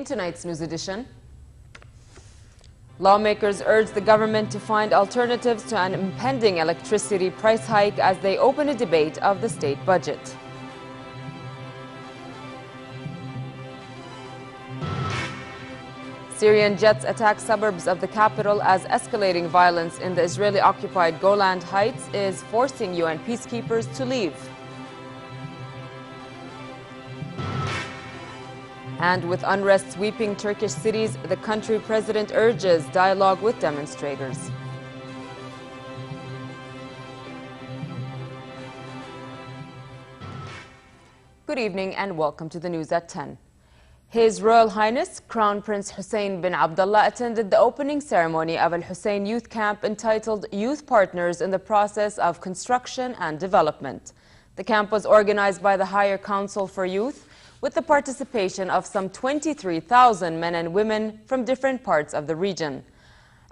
tonight's news edition. Lawmakers urge the government to find alternatives to an impending electricity price hike as they open a debate of the state budget. Syrian jets attack suburbs of the capital as escalating violence in the Israeli-occupied Golan Heights is forcing UN peacekeepers to leave. And with unrest sweeping Turkish cities, the country president urges dialogue with demonstrators. Good evening and welcome to the news at 10. His Royal Highness Crown Prince Hussein bin Abdullah attended the opening ceremony of Al Hussein Youth Camp entitled Youth Partners in the Process of Construction and Development. The camp was organized by the Higher Council for Youth with the participation of some 23,000 men and women from different parts of the region.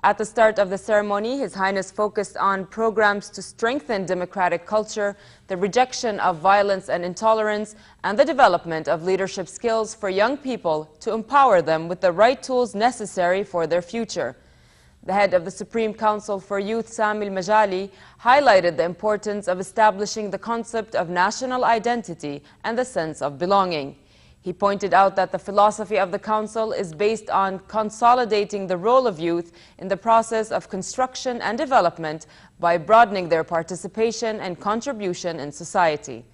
At the start of the ceremony, His Highness focused on programs to strengthen democratic culture, the rejection of violence and intolerance, and the development of leadership skills for young people to empower them with the right tools necessary for their future. The head of the Supreme Council for Youth, Sami Al-Majali, highlighted the importance of establishing the concept of national identity and the sense of belonging. He pointed out that the philosophy of the Council is based on consolidating the role of youth in the process of construction and development by broadening their participation and contribution in society.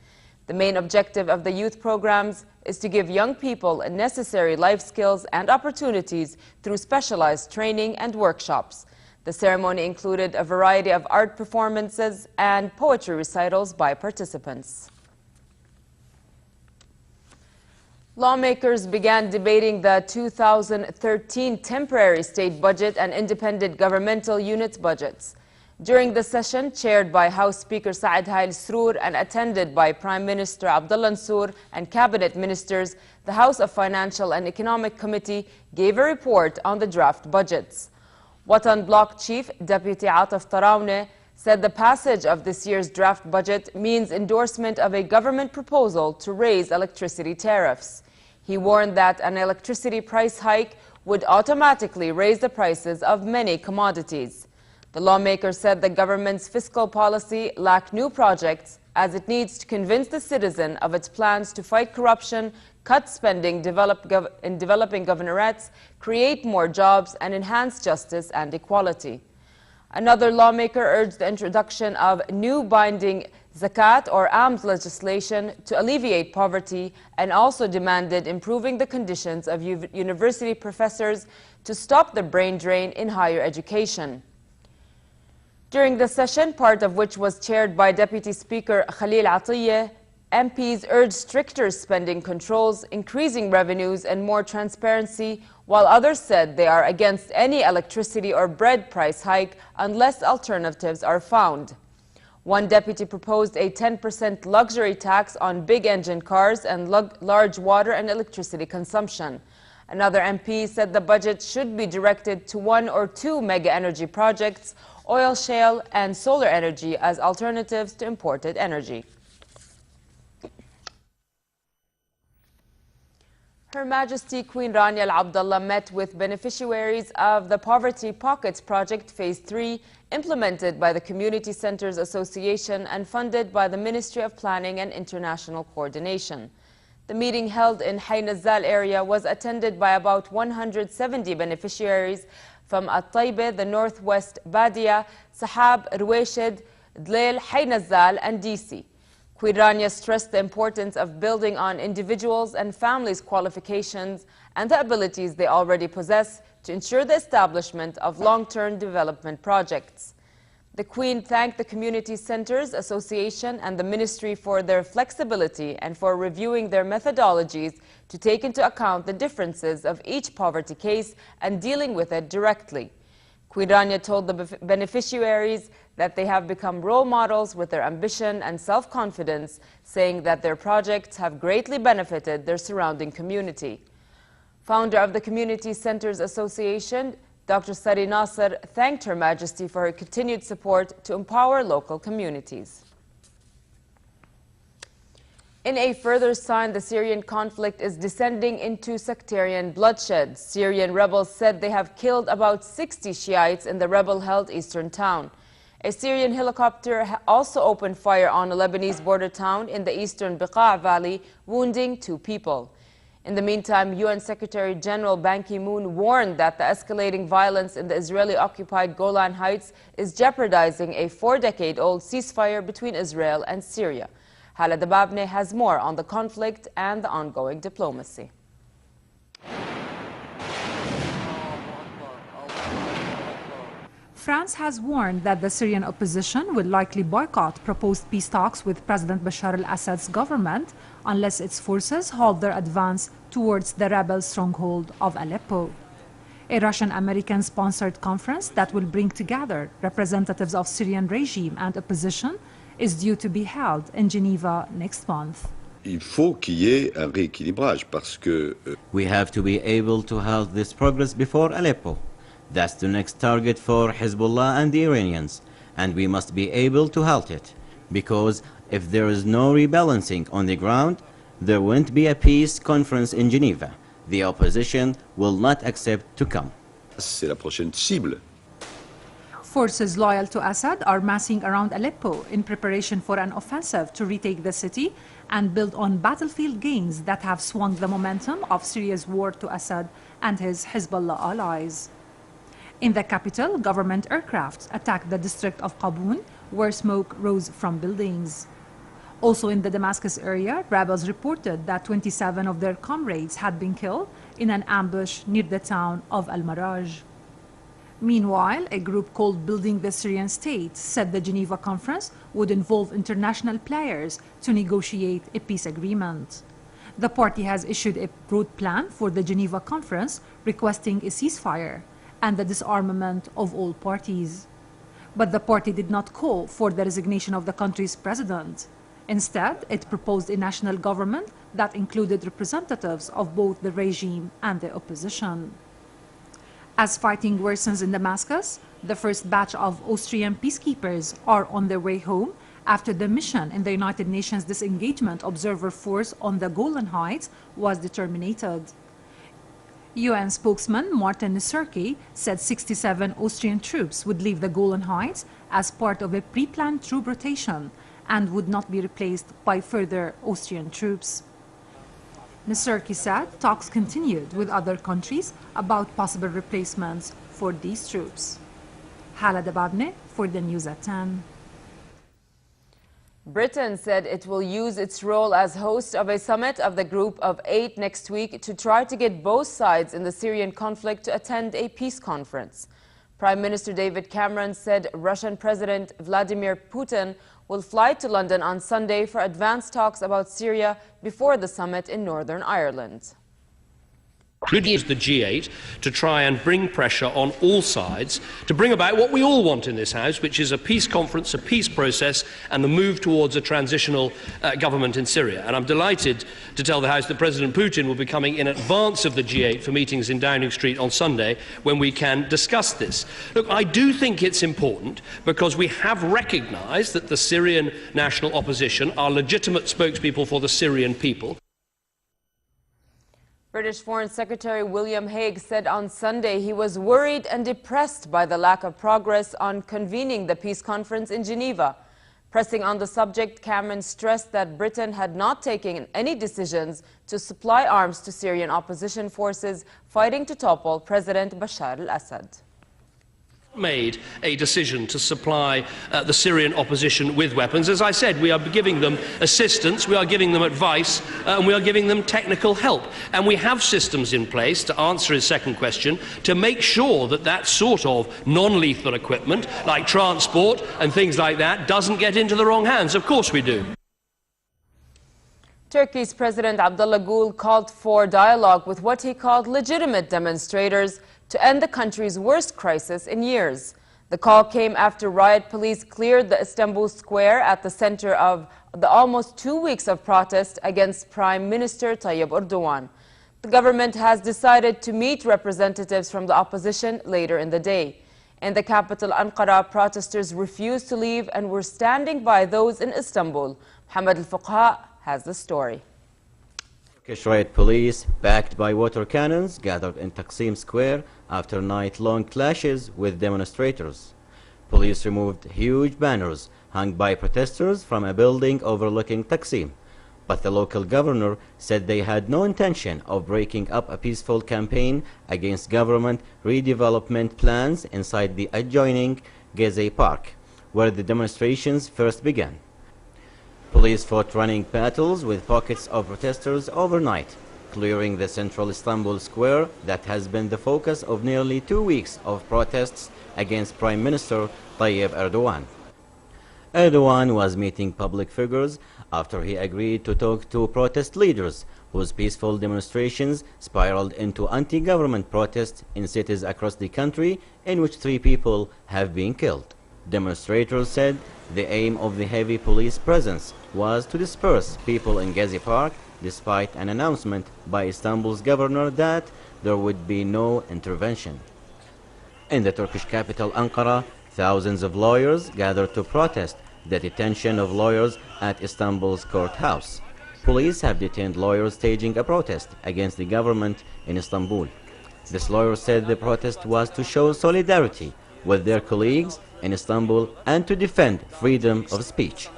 The main objective of the youth programs is to give young people necessary life skills and opportunities through specialized training and workshops. The ceremony included a variety of art performances and poetry recitals by participants. Lawmakers began debating the 2013 temporary state budget and independent governmental units budgets. During the session, chaired by House Speaker Saad Hail Sroor and attended by Prime Minister Abdullah Nsour and cabinet ministers, the House of Financial and Economic Committee gave a report on the draft budgets. Watan Bloc Chief Deputy Ataf Tarawne said the passage of this year's draft budget means endorsement of a government proposal to raise electricity tariffs. He warned that an electricity price hike would automatically raise the prices of many commodities. The lawmaker said the government's fiscal policy lacked new projects as it needs to convince the citizen of its plans to fight corruption, cut spending in developing governorates, create more jobs, and enhance justice and equality. Another lawmaker urged the introduction of new binding zakat or alms legislation to alleviate poverty and also demanded improving the conditions of university professors to stop the brain drain in higher education. During the session, part of which was chaired by Deputy Speaker Khalil, MPs urged stricter spending controls, increasing revenues and more transparency, while others said they are against any electricity or bread price hike unless alternatives are found. One deputy proposed a 10% luxury tax on big engine cars and large water and electricity consumption. Another MP said the budget should be directed to 1 or 2 mega energy projects, oil shale and solar energy as alternatives to imported energy. Her Majesty Queen Rania Al Abdullah met with beneficiaries of the Poverty Pockets Project Phase 3, implemented by the Community Centers Association and funded by the Ministry of Planning and International Coordination. The meeting held in Hay Nazal area was attended by about 170 beneficiaries from At-Taiba, the Northwest Badia, Sahab, Ruwaishid, Dlail, Hay Nazal, and DC. Queen Rania stressed the importance of building on individuals' and families' qualifications and the abilities they already possess to ensure the establishment of long-term development projects. The Queen thanked the Community Centers Association and the Ministry for their flexibility and for reviewing their methodologies to take into account the differences of each poverty case and dealing with it directly. Queen Rania told the beneficiaries that they have become role models with their ambition and self-confidence, saying that their projects have greatly benefited their surrounding community. Founder of the Community Centers Association, Dr. Sari Nasser, thanked Her Majesty for her continued support to empower local communities. In a further sign, the Syrian conflict is descending into sectarian bloodshed. Syrian rebels said they have killed about 60 Shiites in the rebel-held eastern town. A Syrian helicopter also opened fire on a Lebanese border town in the eastern Beqa' Valley, wounding 2 people. In the meantime, UN Secretary General Ban Ki-moon warned that the escalating violence in the Israeli-occupied Golan Heights is jeopardizing a 4-decade-old ceasefire between Israel and Syria. Hala Dababne has more on the conflict and the ongoing diplomacy. France has warned that the Syrian opposition will likely boycott proposed peace talks with President Bashar al-Assad's government unless its forces halt their advance towards the rebel stronghold of Aleppo. A Russian-American-sponsored conference that will bring together representatives of Syrian regime and opposition is due to be held in Geneva next month. Il faut qu'il y ait un rééquilibrage parce que we have to be able to halt this progress before Aleppo. That's the next target for Hezbollah and the Iranians, and we must be able to halt it, because if there is no rebalancing on the ground, there won't be a peace conference in Geneva. The opposition will not accept to come. C'est la prochaine cible. Forces loyal to Assad are massing around Aleppo in preparation for an offensive to retake the city and build on battlefield gains that have swung the momentum of Syria's war to Assad and his Hezbollah allies. In the capital, government aircraft attacked the district of Qaboun, where smoke rose from buildings. Also in the Damascus area, rebels reported that 27 of their comrades had been killed in an ambush near the town of Al-Maraj. Meanwhile, a group called Building the Syrian State said the Geneva conference would involve international players to negotiate a peace agreement. The party has issued a broad plan for the Geneva conference requesting a ceasefire and the disarmament of all parties. But the party did not call for the resignation of the country's president. Instead, it proposed a national government that included representatives of both the regime and the opposition. As fighting worsens in Damascus, the first batch of Austrian peacekeepers are on their way home after the mission in the United Nations Disengagement Observer Force on the Golan Heights was terminated. UN spokesman Martin Niserki said 67 Austrian troops would leave the Golan Heights as part of a pre-planned troop rotation and would not be replaced by further Austrian troops. Niserki said talks continued with other countries about possible replacements for these troops. Hala Dababne for the News at 10. Britain said it will use its role as host of a summit of the Group of 8 next week to try to get both sides in the Syrian conflict to attend a peace conference. Prime Minister David Cameron said Russian President Vladimir Putin will fly to London on Sunday for advanced talks about Syria before the summit in Northern Ireland. It is the G8 to try and bring pressure on all sides to bring about what we all want in this House, which is a peace conference, a peace process, and the move towards a transitional government in Syria. And I'm delighted to tell the House that President Putin will be coming in advance of the G8 for meetings in Downing Street on Sunday when we can discuss this. Look, I do think it's important because we have recognised that the Syrian national opposition are legitimate spokespeople for the Syrian people. British Foreign Secretary William Hague said on Sunday he was worried and depressed by the lack of progress on convening the peace conference in Geneva. Pressing on the subject, Cameron stressed that Britain had not taken any decisions to supply arms to Syrian opposition forces fighting to topple President Bashar al-Assad. Made a decision to supply the Syrian opposition with weapons. As I said, we are giving them assistance, we are giving them advice, and we are giving them technical help. And we have systems in place, to answer his second question, to make sure that that sort of non-lethal equipment, like transport and things like that, doesn't get into the wrong hands. Of course we do. Turkey's President Abdullah Gül called for dialogue with what he called legitimate demonstrators to end the country's worst crisis in years. The call came after riot police cleared the Istanbul square at the center of the almost 2 weeks of protest against Prime Minister Tayyip Erdogan. The government has decided to meet representatives from the opposition later in the day. In the capital Ankara, protesters refused to leave and were standing by those in Istanbul. Mohammed Al-Fuqaha has the story. Turkish riot police, backed by water cannons, gathered in Taksim Square after night-long clashes with demonstrators. Police removed huge banners hung by protesters from a building overlooking Taksim, but the local governor said they had no intention of breaking up a peaceful campaign against government redevelopment plans inside the adjoining Gezi Park, where the demonstrations first began. Police fought running battles with pockets of protesters overnight, clearing the central Istanbul square that has been the focus of nearly 2 weeks of protests against Prime Minister Tayyip Erdogan. Erdogan was meeting public figures after he agreed to talk to protest leaders whose peaceful demonstrations spiraled into anti-government protests in cities across the country, in which 3 people have been killed. Demonstrators said the aim of the heavy police presence was to disperse people in Gezi Park, despite an announcement by Istanbul's governor that there would be no intervention. In the Turkish capital Ankara, thousands of lawyers gathered to protest the detention of lawyers at Istanbul's courthouse. Police have detained lawyers staging a protest against the government in Istanbul. This lawyer said the protest was to show solidarity with their colleagues in Istanbul and to defend freedom of speech.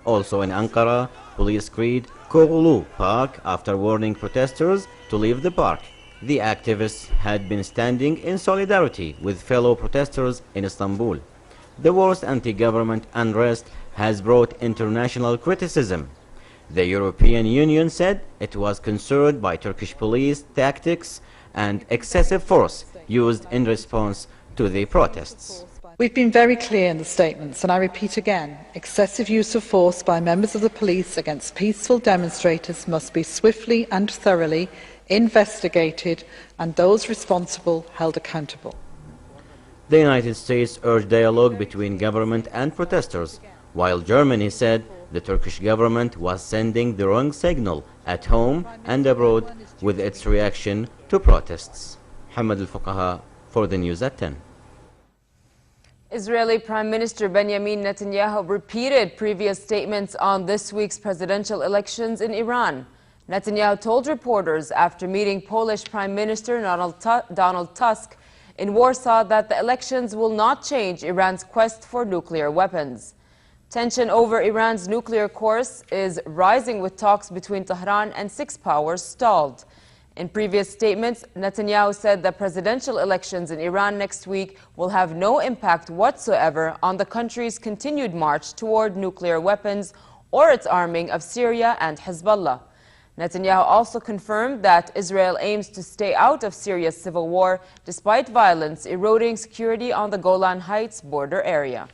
Also in Ankara, police cleared Koglu Park after warning protesters to leave the park. The activists had been standing in solidarity with fellow protesters in Istanbul. The worst anti-government unrest has brought international criticism. The European Union said it was concerned by Turkish police tactics and excessive force used in response to the protests. We've been very clear in the statements, and I repeat again, excessive use of force by members of the police against peaceful demonstrators must be swiftly and thoroughly investigated and those responsible held accountable. The United States urged dialogue between government and protesters, while Germany said the Turkish government was sending the wrong signal at home and abroad with its reaction to protests. Hamad al-Fuqaha for the news at 10. Israeli Prime Minister Benjamin Netanyahu repeated previous statements on this week's presidential elections in Iran. Netanyahu told reporters after meeting Polish Prime Minister Donald Tusk in Warsaw that the elections will not change Iran's quest for nuclear weapons. Tension over Iran's nuclear course is rising, with talks between Tehran and 6 powers stalled. In previous statements, Netanyahu said the presidential elections in Iran next week will have no impact whatsoever on the country's continued march toward nuclear weapons or its arming of Syria and Hezbollah. Netanyahu also confirmed that Israel aims to stay out of Syria's civil war despite violence eroding security on the Golan Heights border area.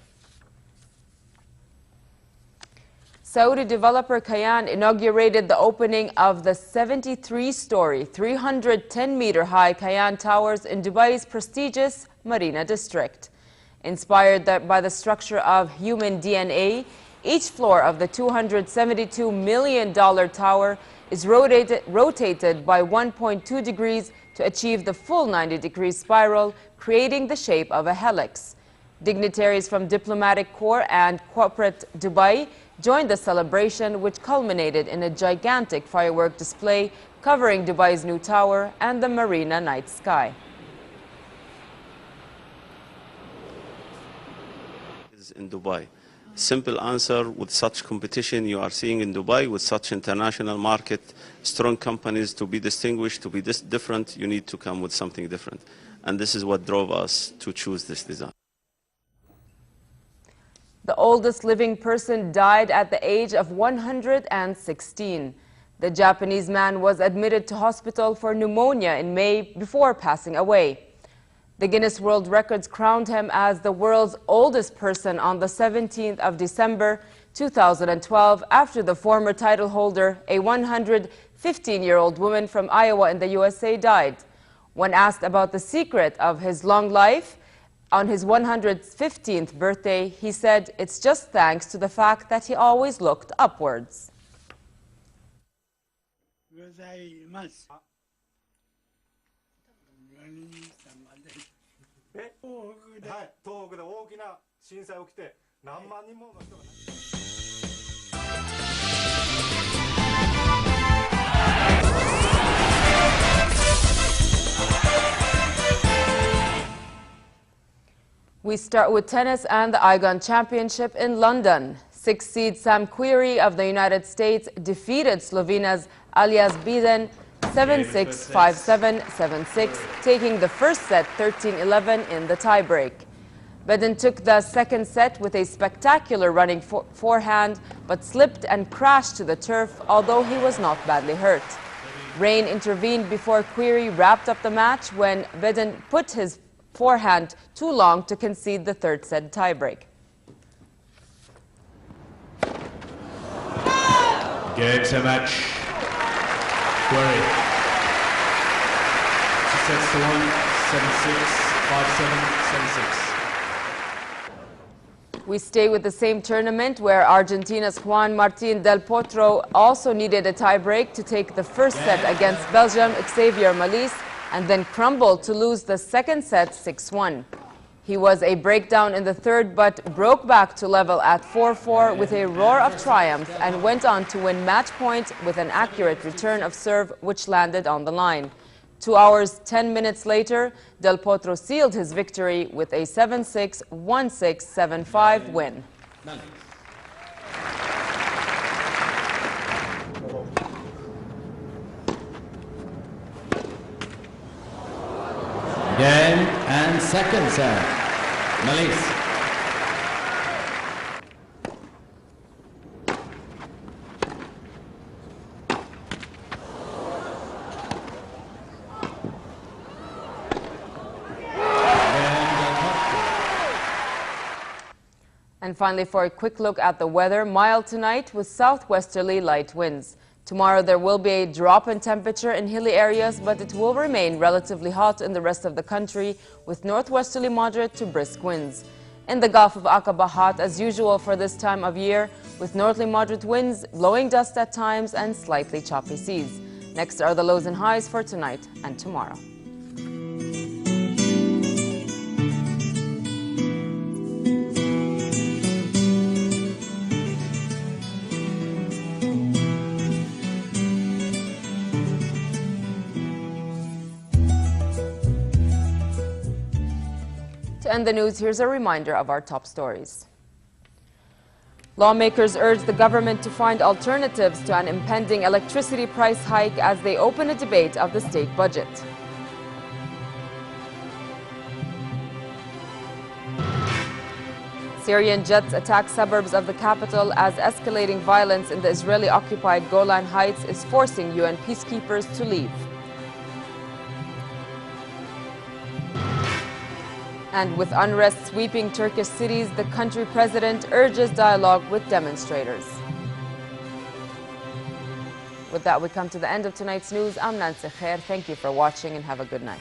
Saudi developer Kayan inaugurated the opening of the 73-story, 310-meter-high Kayan Towers in Dubai's prestigious Marina district. Inspired by the structure of human DNA, each floor of the $272 million tower is rotated by 1.2 degrees to achieve the full 90-degree spiral, creating the shape of a helix. Dignitaries from diplomatic corps and corporate Dubai joined the celebration, which culminated in a gigantic firework display covering Dubai's new tower and the Marina night sky. In Dubai. Simple answer: with such competition you are seeing in Dubai, with such international market, strong companies, to be distinguished, to be different, you need to come with something different. And this is what drove us to choose this design. The oldest living person died at the age of 116. The Japanese man was admitted to hospital for pneumonia in May before passing away. The Guinness World Records crowned him as the world's oldest person on the 17th of December 2012 after the former title holder, a 115-year-old woman from Iowa in the USA, died. When asked about the secret of his long life, on his 115th birthday, he said, "It's just thanks to the fact that he always looked upwards." We start with tennis and the Igon Championship in London. Sixth seed Sam Querrey of the United States defeated Slovena's Aljaž Beden 7-6, 5-7, 7-6, taking the first set 13-11 in the tiebreak. Beden took the second set with a spectacular running forehand, but slipped and crashed to the turf, although he was not badly hurt. Rain intervened before Querrey wrapped up the match when Beden put his forehand too long to concede the third set tiebreak. Game to match. Querrey. 2-1, 7-6, 5-7, 7-6. We stay with the same tournament where Argentina's Juan Martín del Potro also needed a tiebreak to take the first set against Belgium Xavier Malisse and then crumbled to lose the second set 6-1. He was a breakdown in the third but broke back to level at 4-4 with a roar of triumph and went on to win match point with an accurate return of serve which landed on the line. 2 hours, 10 minutes later, Del Potro sealed his victory with a 7-6, 1-6, 7-5 win. Game and second set. Malisse. And finally, for a quick look at the weather, mild tonight with southwesterly light winds. Tomorrow there will be a drop in temperature in hilly areas, but it will remain relatively hot in the rest of the country with northwesterly moderate to brisk winds. In the Gulf of Aqaba, hot as usual for this time of year with northerly moderate winds, blowing dust at times and slightly choppy seas. Next are the lows and highs for tonight and tomorrow. To end the news, here's a reminder of our top stories. Lawmakers urge the government to find alternatives to an impending electricity price hike as they open a debate of the state budget. Syrian jets attack suburbs of the capital as escalating violence in the Israeli-occupied Golan Heights is forcing UN peacekeepers to leave. And with unrest sweeping Turkish cities, the country president urges dialogue with demonstrators. With that, we come to the end of tonight's news. I'm Nancy Khair. Thank you for watching and have a good night.